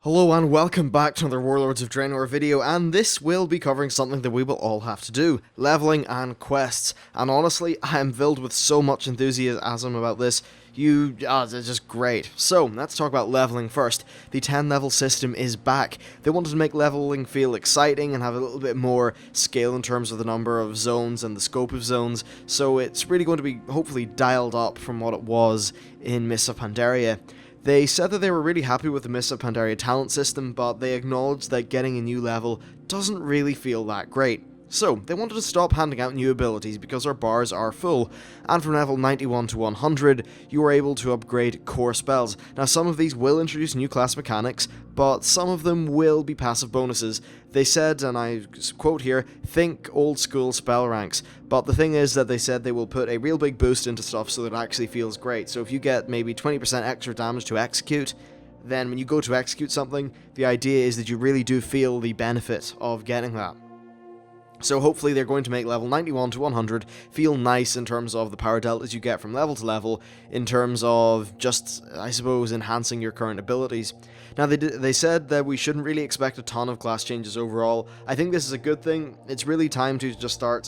Hello and welcome back to another Warlords of Draenor video, and this will be covering something that we will all have to do, leveling and quests. And honestly, I am filled with so much enthusiasm about this. It's just great. So, let's talk about leveling first. The 10 level system is back. They wanted to make leveling feel exciting and have a little bit more scale in terms of the number of zones and the scope of zones, so it's really going to be hopefully dialed up from what it was in Mists of Pandaria. They said that they were really happy with the Mists of Pandaria talent system, but they acknowledged that getting a new level doesn't really feel that great. So, they wanted to stop handing out new abilities because our bars are full, and from level 91 to 100, you are able to upgrade core spells. Now, some of these will introduce new class mechanics, but some of them will be passive bonuses. They said, and I quote here, think old school spell ranks, but the thing is that they said they will put a real big boost into stuff so that it actually feels great. So if you get maybe 20% extra damage to execute, then when you go to execute something, the idea is that you really do feel the benefit of getting that. So hopefully they're going to make level 91 to 100 feel nice in terms of the power deltas you get from level to level, in terms of just, I suppose, enhancing your current abilities. Now they said that we shouldn't really expect a ton of class changes overall. I think this is a good thing. It's really time to just start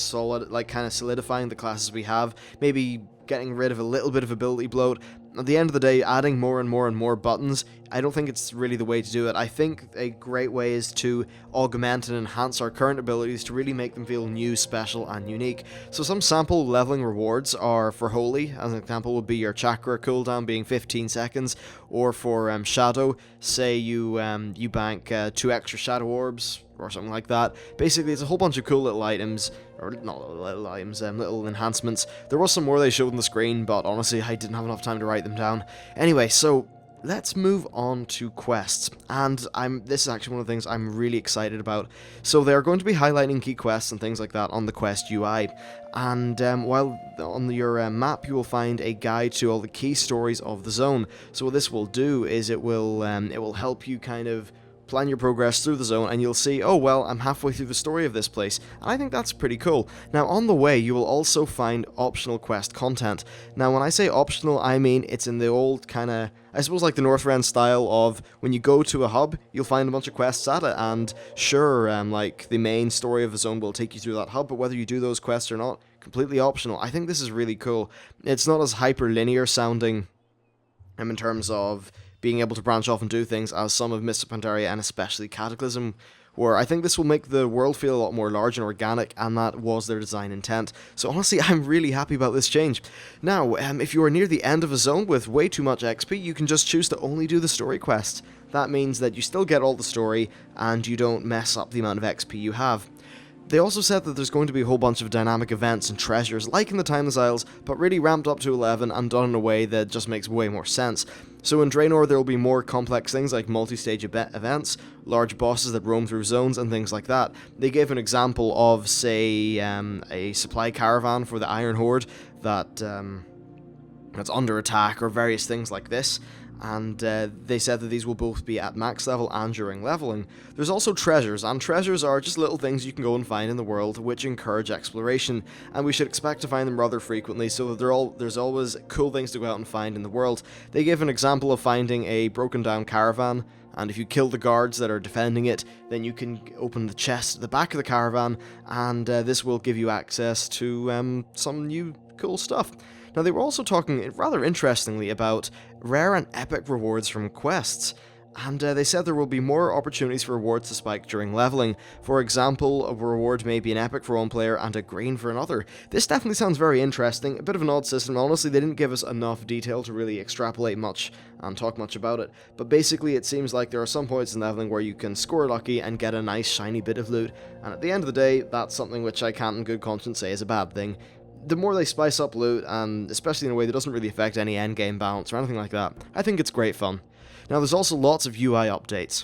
kind of solidifying the classes we have, maybe getting rid of a little bit of ability bloat. At the end of the day, adding more and more buttons, I don't think it's really the way to do it. I think a great way is to augment and enhance our current abilities to really make them feel new, special, and unique. So some sample leveling rewards are for Holy. As an example would be your chakra cooldown being 15 seconds, or for Shadow, say you bank 2 extra Shadow Orbs, or something like that. Basically, it's a whole bunch of cool little items, or not little items, little enhancements. There was some more they showed on the screen, but honestly, I didn't have enough time to write them down. Anyway, so let's move on to quests, and this is actually one of the things I'm really excited about. So they're going to be highlighting key quests and things like that on the quest UI, and while on your map you will find a guide to all the key stories of the zone. So what this will do is it will help you kind of plan your progress through the zone, and you'll see, oh well, I'm halfway through the story of this place, and I think that's pretty cool. Now on the way you will also find optional quest content. Now when I say optional, I mean it's in the old kind of, I suppose, like the Northrend style of when you go to a hub, you'll find a bunch of quests at it, and sure, like the main story of the zone will take you through that hub, but whether you do those quests or not, completely optional. I think this is really cool. It's not as hyper-linear sounding in terms of being able to branch off and do things as some of Mists of Pandaria and especially Cataclysm, where I think this will make the world feel a lot more large and organic, and that was their design intent. So honestly, I'm really happy about this change. Now, if you are near the end of a zone with way too much XP, you can just choose to only do the story quest. That means that you still get all the story, and you don't mess up the amount of XP you have. They also said that there's going to be a whole bunch of dynamic events and treasures, like in the Timeless Isles, but really ramped up to 11 and done in a way that just makes way more sense. So in Draenor there will be more complex things like multi-stage events, large bosses that roam through zones, and things like that. They gave an example of, say, a supply caravan for the Iron Horde that's under attack, or various things like this. And they said that these will both be at max level and during leveling. There's also treasures, and treasures are just little things you can go and find in the world which encourage exploration, and we should expect to find them rather frequently, so that there's always cool things to go out and find in the world. They gave an example of finding a broken down caravan, and if you kill the guards that are defending it, then you can open the chest at the back of the caravan, and this will give you access to some new cool stuff. Now, they were also talking, rather interestingly, about rare and epic rewards from quests, and they said there will be more opportunities for rewards to spike during leveling. For example, a reward may be an epic for one player and a green for another. This definitely sounds very interesting, a bit of an odd system. Honestly, they didn't give us enough detail to really extrapolate much and talk much about it, but basically it seems like there are some points in leveling where you can score lucky and get a nice shiny bit of loot, and at the end of the day, that's something which I can't in good conscience say is a bad thing. The more they spice up loot, and especially in a way that doesn't really affect any endgame balance or anything like that, I think it's great fun. Now there's also lots of UI updates.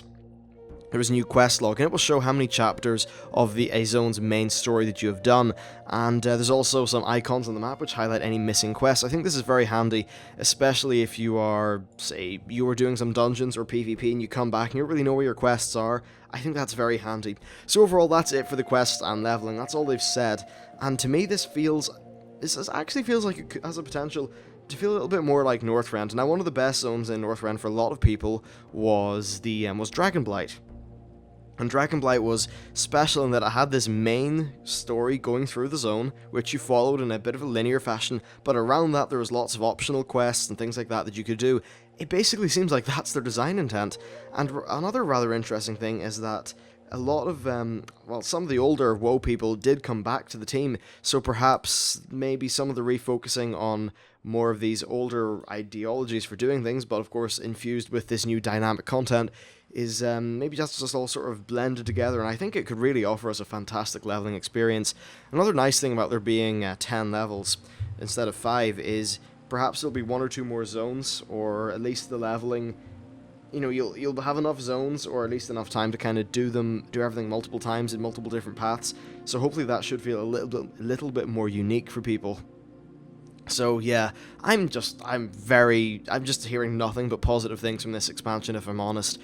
There is a new quest log, and it will show how many chapters of a zone's main story that you have done, and there's also some icons on the map which highlight any missing quests. I think this is very handy, especially if you are, say, you are doing some dungeons or PvP and you come back and you don't really know where your quests are. I think that's very handy. So overall, that's it for the quests and leveling. That's all they've said, and to me this actually feels like it has a potential to feel a little bit more like Northrend. Now, one of the best zones in Northrend for a lot of people was Dragonblight. And Dragonblight was special in that it had this main story going through the zone, which you followed in a bit of a linear fashion, but around that there was lots of optional quests and things like that that you could do. It basically seems like that's their design intent. And another rather interesting thing is that a lot of, some of the older WoW people did come back to the team, so perhaps maybe some of the refocusing on more of these older ideologies for doing things, but of course infused with this new dynamic content, is maybe just all sort of blended together, and I think it could really offer us a fantastic leveling experience. Another nice thing about there being 10 levels instead of 5 is perhaps there'll be 1 or 2 more zones, or at least the leveling, you know, you'll have enough zones, or at least enough time to kind of do everything multiple times in multiple different paths, so hopefully that should feel a little bit more unique for people. So yeah, I'm just hearing nothing but positive things from this expansion, if I'm honest.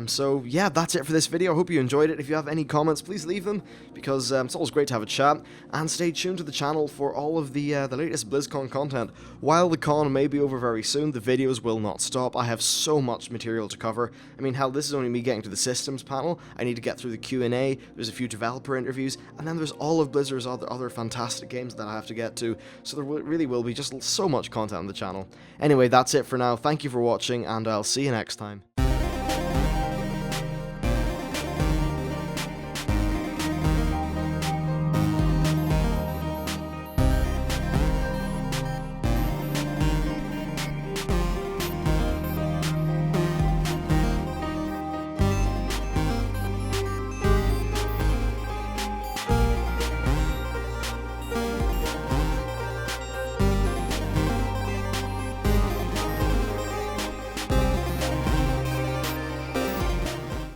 So yeah, that's it for this video. I hope you enjoyed it. If you have any comments, please leave them, because it's always great to have a chat. And stay tuned to the channel for all of the latest Blizzcon content. While the con may be over very soon, the videos will not stop. I have so much material to cover. I mean, hell, this is only me getting to the systems panel. I need to get through the Q&A, there's a few developer interviews, and then there's all of Blizzard's other fantastic games that I have to get to. So there really will be just so much content on the channel. Anyway, that's it for now. Thank you for watching, and I'll see you next time.